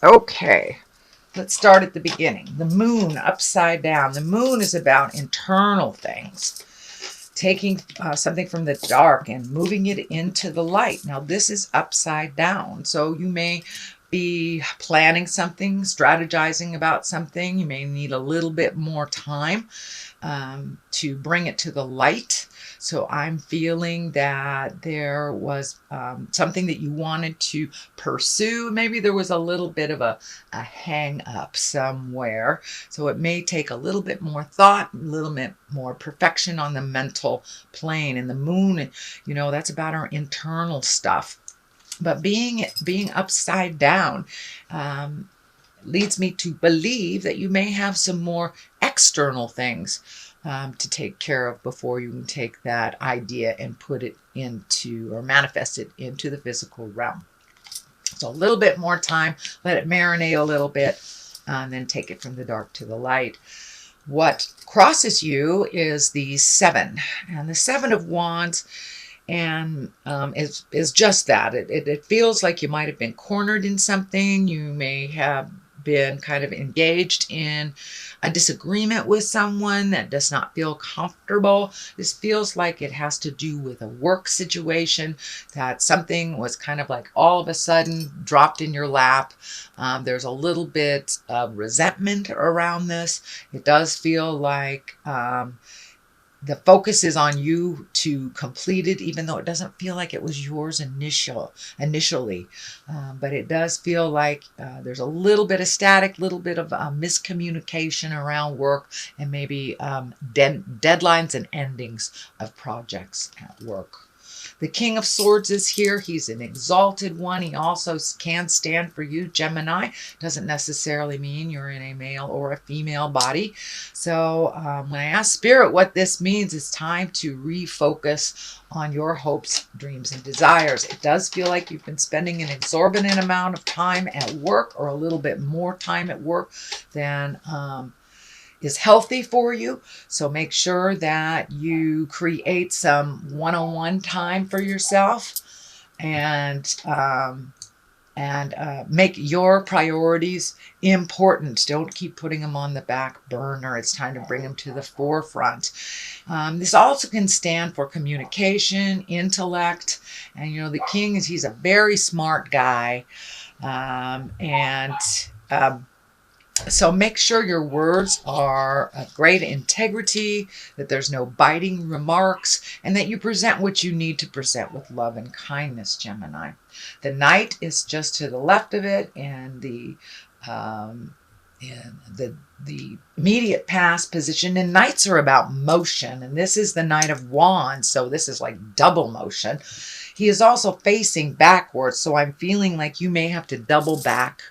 Okay, let's start at the beginning. The moon upside down. The moon is about internal things, taking something from the dark and moving it into the light. Now, this is upside down. So you may be planning something, strategizing about something. You may need a little bit more time to bring it to the light. So I'm feeling that there was something that you wanted to pursue. Maybe there was a little bit of a hang up somewhere. So it may take a little bit more thought, a little bit more perfection on the mental plane. And the moon, that's about our internal stuff. But being upside down leads me to believe that you may have some more external things to take care of before you can take that idea and put it into or manifest it into the physical realm. So a little bit more time, let it marinate a little bit, and then take it from the dark to the light. What crosses you is the 7, and the 7 of Wands, and is just that. It feels like you might have been cornered in something. You may have been kind of engaged in a disagreement with someone that does not feel comfortable. This feels like it has to do with a work situation, that something was kind of like all of a sudden dropped in your lap. There's a little bit of resentment around this. It does feel like the focus is on you to complete it, even though it doesn't feel like it was yours initially. But it does feel like there's a little bit of static, little bit of miscommunication around work, and maybe deadlines and endings of projects at work. The King of Swords is here. He's an exalted one. He also can stand for you, Gemini. Doesn't necessarily mean you're in a male or a female body. So when I ask Spirit what this means, it's time to refocus on your hopes, dreams, and desires. It does feel like you've been spending an exorbitant amount of time at work, or a little bit more time at work than is healthy for you. So make sure that you create some one-on-one time for yourself, and make your priorities important. Don't keep putting them on the back burner. It's time to bring them to the forefront. This also can stand for communication, intellect, and the King he's a very smart guy, so make sure your words are of great integrity, that there's no biting remarks, and that you present what you need to present with love and kindness, Gemini. The Knight is just to the left of it, and the immediate past position. And Knights are about motion, and this is the Knight of Wands, so this is like double motion. He is also facing backwards, so I'm feeling like you may have to double back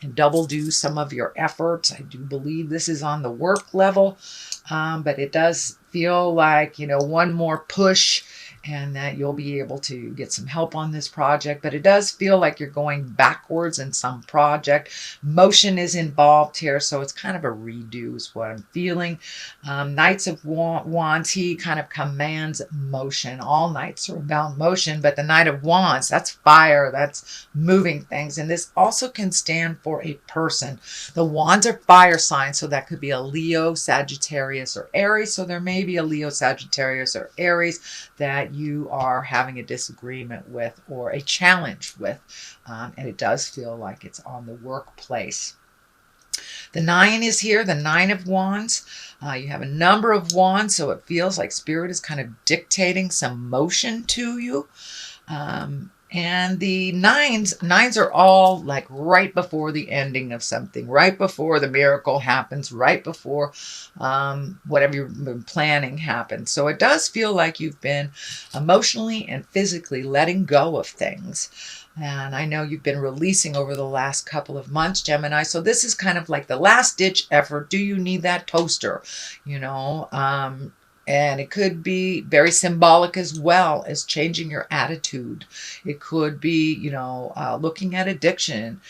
and double do some of your efforts. I do believe this is on the work level, but it does feel like, one more push, and that you'll be able to get some help on this project. But it does feel like you're going backwards in some project. Motion is involved here, so it's kind of a redo is what I'm feeling. Knights of Wands, he kind of commands motion. All Knights are about motion, but the Knight of Wands, that's fire, that's moving things. And this also can stand for a person. The Wands are fire signs, so that could be a Leo, Sagittarius, or Aries. So there may be a Leo, Sagittarius, or Aries that you are having a disagreement with or a challenge with, and it does feel like it's on the workplace. The 9 is here, the 9 of Wands. You have a number of wands, so it feels like Spirit is kind of dictating some motion to you. And the nines are all like right before the ending of something, right before the miracle happens, right before whatever you've been planning happens. So it does feel like you've been emotionally and physically letting go of things. And I know you've been releasing over the last couple of months, Gemini. So this is kind of like the last ditch effort. Do you need that toaster? And it could be very symbolic as well as changing your attitude. It could be, looking at addiction.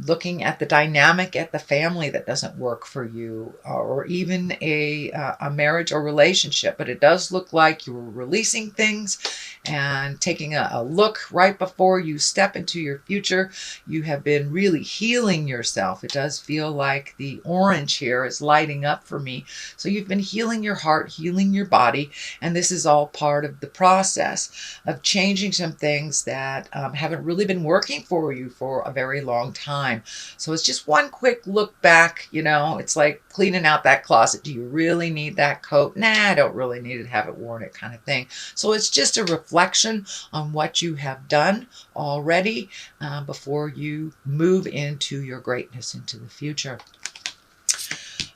looking at the dynamic at the family that doesn't work for you, or even a marriage or relationship. But it does look like you're releasing things and taking a look right before you step into your future. You have been really healing yourself. It does feel like the orange here is lighting up for me. So you've been healing your heart, healing your body, and this is all part of the process of changing some things that haven't really been working for you for a very long time. So it's just one quick look back. It's like cleaning out that closet. Do you really need that coat? Nah, I don't really need to have it worn, it kind of thing. So it's just a reflection on what you have done already before you move into your greatness into the future.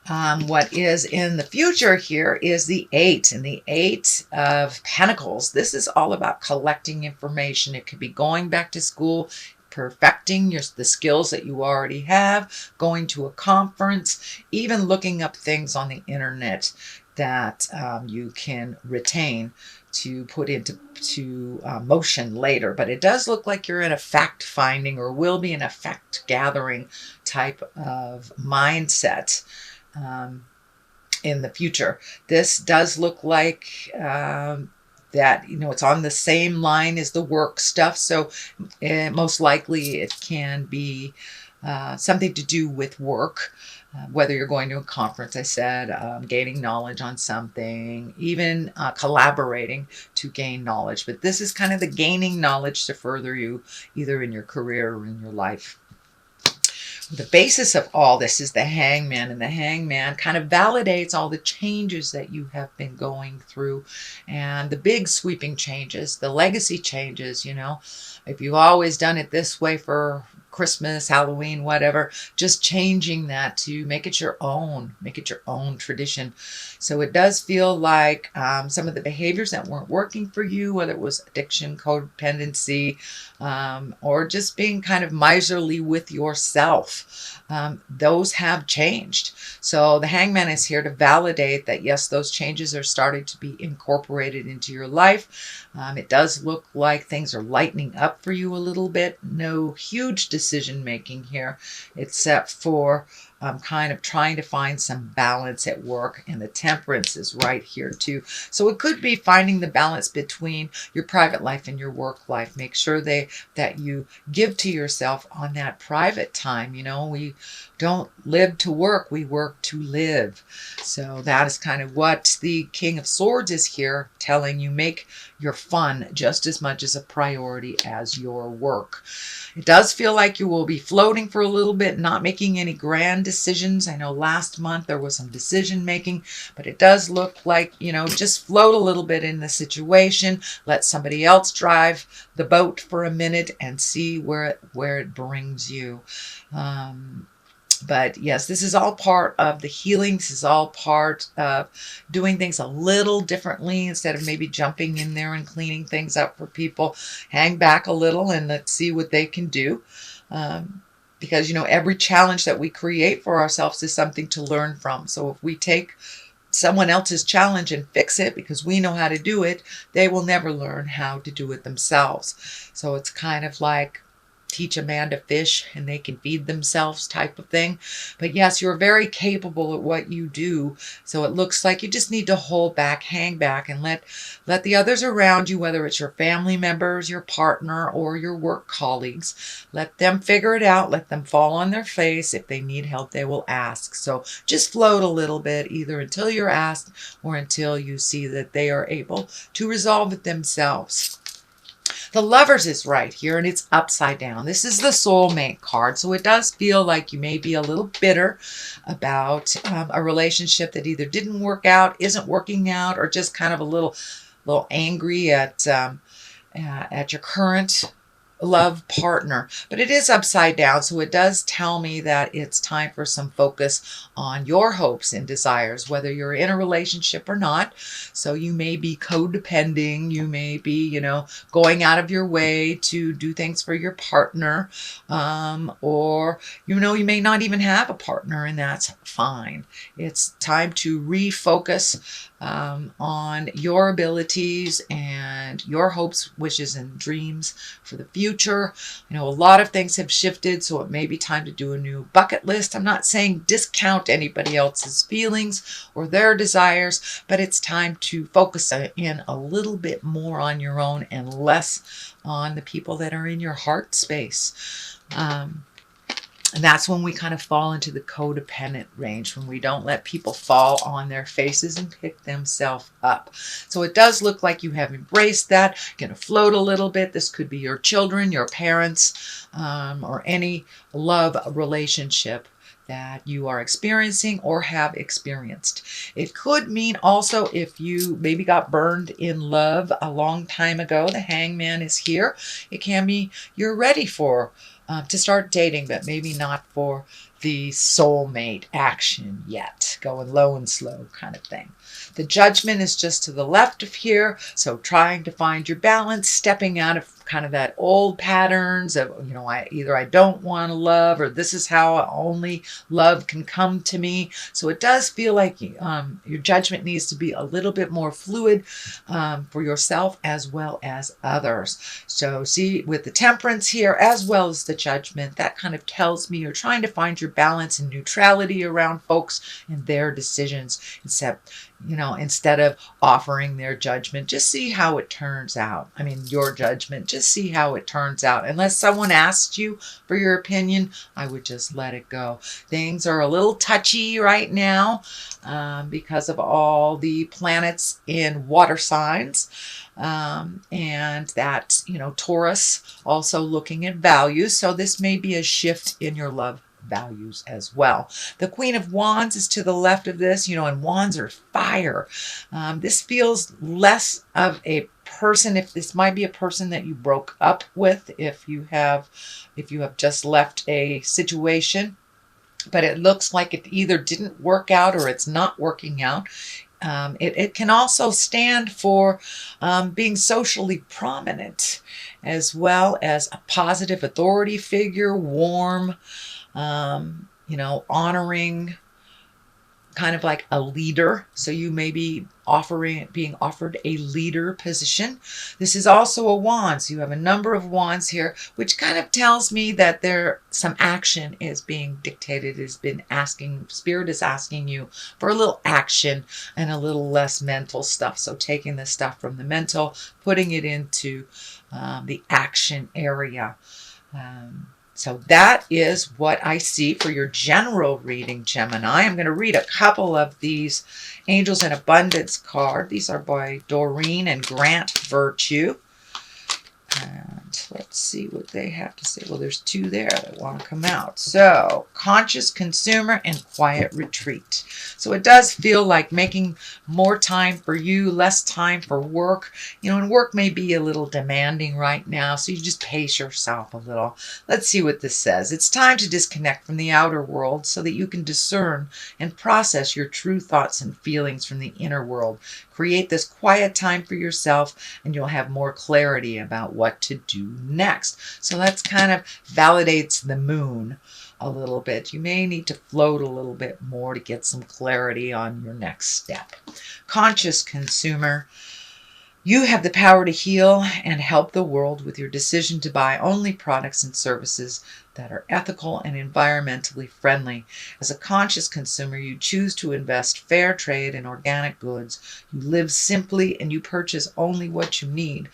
What is in the future here is the 8, and the 8 of Pentacles. This is all about collecting information. It could be going back to school, perfecting the skills that you already have, going to a conference, even looking up things on the internet that you can retain to put into motion later. But it does look like you're in a fact-finding, or will be in a fact-gathering type of mindset in the future. This does look like that, it's on the same line as the work stuff. So most likely it can be something to do with work, whether you're going to a conference, I said, gaining knowledge on something, even collaborating to gain knowledge. But this is kind of the gaining knowledge to further you either in your career or in your life. The basis of all this is the Hangman, and the Hangman kind of validates all the changes that you have been going through, and the big sweeping changes, the legacy changes. If you've always done it this way for Christmas, Halloween, whatever, just changing that to make it your own tradition. So it does feel like some of the behaviors that weren't working for you, whether it was addiction, codependency, or just being kind of miserly with yourself, those have changed. So the Hangman is here to validate that, yes, those changes are starting to be incorporated into your life. It does look like things are lightening up for you a little bit. No huge decision making here, except for kind of trying to find some balance at work, and the Temperance is right here too. So it could be finding the balance between your private life and your work life. Make sure that you give to yourself on that private time. We don't live to work, we work to live. So that is kind of what the King of Swords is here telling you. Make your fun just as much as a priority as your work. It does feel like you will be floating for a little bit, not making any grand decisions. I know last month there was some decision making, but it does look like, just float a little bit in the situation. Let somebody else drive the boat for a minute and see where it brings you. But yes, this is all part of the healing. This is all part of doing things a little differently instead of maybe jumping in there and cleaning things up for people. Hang back a little and let's see what they can do. Because, every challenge that we create for ourselves is something to learn from. So if we take someone else's challenge and fix it because we know how to do it, they will never learn how to do it themselves. So it's kind of like teach a man to fish and they can feed themselves type of thing. But yes, you're very capable at what you do. So it looks like you just need to hold back, hang back, and let the others around you, whether it's your family members, your partner, or your work colleagues, let them figure it out. Let them fall on their face. If they need help, they will ask. So just float a little bit, either until you're asked or until you see that they are able to resolve it themselves. The Lovers is right here, and it's upside down. This is the soulmate card, so it does feel like you may be a little bitter about a relationship that either didn't work out, isn't working out, or just kind of a little angry at your current love partner. But it is upside down, so it does tell me that it's time for some focus on your hopes and desires, whether you're in a relationship or not. So you may be codepending, you may be, going out of your way to do things for your partner, or, you may not even have a partner, and that's fine. It's time to refocus on your abilities and your hopes, wishes, and dreams for the future. You know, a lot of things have shifted, so it may be time to do a new bucket list. I'm not saying discount anybody else's feelings or their desires, but it's time to focus in a little bit more on your own and less on the people that are in your heart space. And that's when we kind of fall into the codependent range, when we don't let people fall on their faces and pick themselves up. So it does look like you have embraced that. You're going to float a little bit. This could be your children, your parents, or any love relationship that you are experiencing or have experienced. It could mean also if you maybe got burned in love a long time ago, the Hangman is here. It can be you're ready for to start dating, but maybe not for the soulmate action yet. Going low and slow kind of thing. The Judgment is just to the left of here. So trying to find your balance, stepping out of kind of that old patterns of, you know, I don't want to love, or this is how only love can come to me. So it does feel like your judgment needs to be a little bit more fluid for yourself as well as others. So see, with the Temperance here as well as the Judgment, that kind of tells me you're trying to find your balance and neutrality around folks and their decisions, instead of offering their judgment. Just see how it turns out. I mean, your judgment, just see how it turns out. Unless someone asked you for your opinion, I would just let it go. Things are a little touchy right now because of all the planets in water signs. And that, Taurus also looking at values. So this may be a shift in your love values as well. The Queen of Wands is to the left of this, and wands are fire. This feels less of a person. If this might be a person that you broke up with, if you have just left a situation, but it looks like it either didn't work out or it's not working out. It can also stand for being socially prominent, as well as a positive authority figure, warm, honoring, kind of like a leader. So you may be being offered a leader position. This is also a Wands. You have a number of Wands here, which kind of tells me that some action is being dictated. Spirit is asking you for a little action and a little less mental stuff. So taking the stuff from the mental, putting it into the action area. So that is what I see for your general reading, Gemini. I'm going to read a couple of these Angels in Abundance card. These are by Doreen and Grant Virtue. And let's see what they have to say. Well, there's two there that want to come out. So, conscious consumer and quiet retreat. So it does feel like making more time for you, less time for work. And work may be a little demanding right now, so you just pace yourself a little. Let's see what this says. It's time to disconnect from the outer world so that you can discern and process your true thoughts and feelings from the inner world. Create this quiet time for yourself, and you'll have more clarity about what to do next. So that's kind of validates the moon a little bit. You may need to float a little bit more to get some clarity on your next step. Conscious consumer, you have the power to heal and help the world with your decision to buy only products and services that are ethical and environmentally friendly. As a conscious consumer, you choose to invest fair trade in organic goods. You live simply and you purchase only what you need.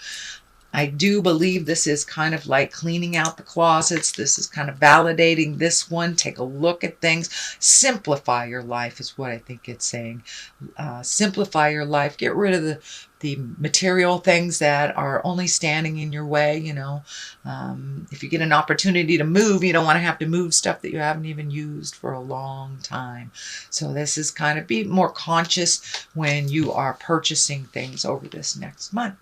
I do believe this is kind of like cleaning out the closets. This is kind of validating this one. Take a look at things. Simplify your life is what I think it's saying. Simplify your life. Get rid of the material things that are only standing in your way. If you get an opportunity to move, you don't want to have to move stuff that you haven't even used for a long time. So this is kind of be more conscious when you are purchasing things over this next month.